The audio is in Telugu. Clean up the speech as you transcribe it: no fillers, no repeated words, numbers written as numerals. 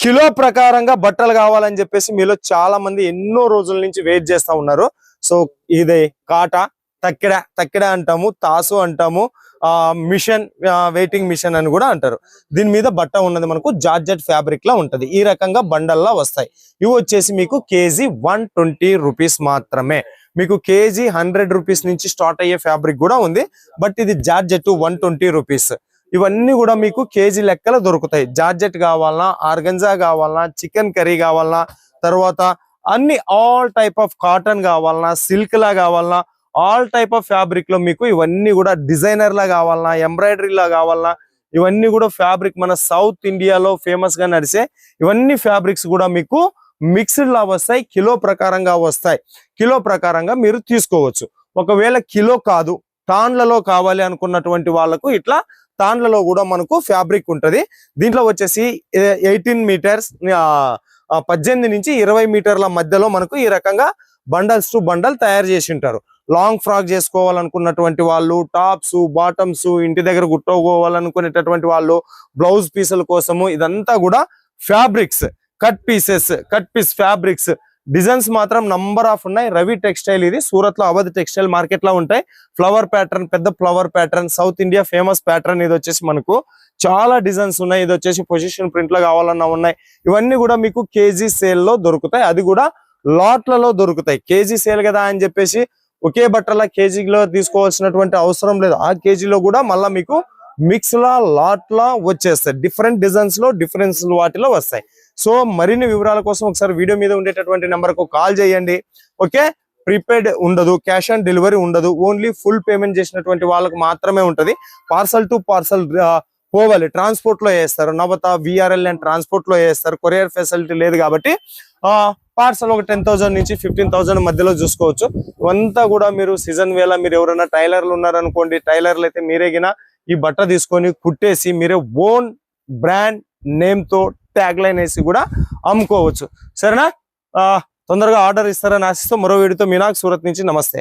కిలో ప్రకారంగా బట్టలు కావాలని చెప్పేసి మీలో చాలా మంది ఎన్నో రోజుల నుంచి వెయిట్ చేస్తా ఉన్నారు. సో ఇదే కాటా తక్కెడ అంటాము, తాసు అంటాము, మిషన్ వెయిటింగ్ మిషన్ అని కూడా అంటారు. దీని మీద బట్ట ఉన్నది మనకు జార్జెట్ ఫ్యాబ్రిక్ లా ఉంటది. ఈ రకంగా బండల్లా వస్తాయి. ఇవి వచ్చేసి మీకు కేజీ 120 రూపీస్ మాత్రమే. మీకు కేజీ 100 రూపీస్ నుంచి స్టార్ట్ అయ్యే ఫ్యాబ్రిక్ కూడా ఉంది. బట్ ఇది జార్జెట్ 120 రూపీస్. ఇవన్నీ కూడా మీకు కేజీ లెక్కల దొరుకుతాయి. జార్జెట్ కావాలన్నా, ఆర్గంజా కావాలన్నా, చికెన్ కర్రీ కావాలన్నా, తర్వాత అన్ని ఆల్ టైప్ ఆఫ్ కాటన్ కావాలన్నా, సిల్క్ లా కావాలన్నా, ఆల్ టైప్ ఆఫ్ ఫ్యాబ్రిక్ లో మీకు ఇవన్నీ కూడా డిజైనర్ లా కావాలన్నా, ఎంబ్రాయిడరీ లా కావాలన్నా, ఇవన్నీ కూడా ఫ్యాబ్రిక్ మన సౌత్ ఇండియాలో ఫేమస్ గా నడిచే ఇవన్నీ ఫ్యాబ్రిక్స్ కూడా మీకు మిక్స్డ్ లా వస్తాయి. కిలో ప్రకారంగా వస్తాయి. కిలో ప్రకారంగా మీరు తీసుకోవచ్చు. ఒకవేళ కిలో కాదు టాన్లలో కావాలి అనుకున్నటువంటి వాళ్ళకు ఇట్లా తాండ్లలో కూడా మనకు ఫ్యాబ్రిక్ ఉంటది. దీంట్లో వచ్చేసి 18 మీటర్స్ 18 నుంచి 20 మీటర్ల మధ్యలో మనకు ఈ రకంగా బండల్స్ టు బండల్ తయారు చేసి ఉంటారు. లాంగ్ ఫ్రాక్ చేసుకోవాలనుకున్నటువంటి వాళ్ళు, టాప్స్ బాటమ్స్ ఇంటి దగ్గర గుట్టుకోవాలనుకునేటటువంటి వాళ్ళు, బ్లౌజ్ పీసుల కోసము ఇదంతా కూడా fabrics, cut piece fabrics designs మాత్రం నంబర్ ఆఫ్ ఉన్నాయి. రవి టెక్స్టైల్ ఇది సూరత్ లో అవధ్ టెక్స్టైల్ మార్కెట్ లో ఉంటాయి. ఫ్లవర్ ప్యాటర్న్, పెద్ద flower pattern, south India famous pattern. ఇది వచ్చేసి మనకు చాలా డిజైన్స్ ఉన్నాయి. ఇది వచ్చేసి పొజిషన్ ప్రింట్ లో కావాలన్నా ఉన్నాయి. ఇవన్నీ కూడా మీకు కేజీ సేల్ లో దొరుకుతాయి. అది కూడా లాట్లలో దొరుకుతాయి. కేజీ సేల్ కదా అని చెప్పేసి ఒకే బట్టల కేజీలో తీసుకోవాల్సినటువంటి అవసరం లేదు. ఆ కేజీలో కూడా మళ్ళీ మీకు మిక్స్ లా లాట్ లా వచ్చేస్తాయి. డిఫరెంట్ డిజైన్స్ లో డిఫరెన్స్ వాటిలో వస్తాయి. సో మరిన్ని వివరాల కోసం ఒకసారి వీడియో మీద ఉండేటటువంటి నెంబర్ కు కాల్ చేయండి. ఓకే, ప్రీపెయిడ్ ఉండదు, క్యాష్ ఆన్ డెలివరీ ఉండదు. ఓన్లీ ఫుల్ పేమెంట్ చేసినటువంటి వాళ్ళకు మాత్రమే ఉంటది. పార్సల్ టు పార్సల్ పోవాలి, ట్రాన్స్పోర్ట్ లో వేస్తారు. నవత VRL అండ్ ట్రాన్స్పోర్ట్ లో వేస్తారు. కొరియర్ ఫెసిలిటీ లేదు కాబట్టి పార్సల్ ఒక 10,000 నుంచి 15,000 మధ్యలో చూసుకోవచ్చు. ఇవంతా కూడా మీరు సీజన్ వేళ మీరు ఎవరైనా టైలర్లు ఉన్నారనుకోండి, టైలర్లు అయితే మీరేగిన ఈ బట్ట తీసుకొని కుట్టేసి మీరే ఓన్ బ్రాండ్ నేమ్ తో ట్యాగ్ లైన్ వేసి కూడా అమ్ముకోవచ్చు. సరేనా? తొందరగా ఆర్డర్ ఇస్తారని ఆశిస్తూ మరో వీడియోతో మీనాక్ సూరత్ నుంచి నమస్తే.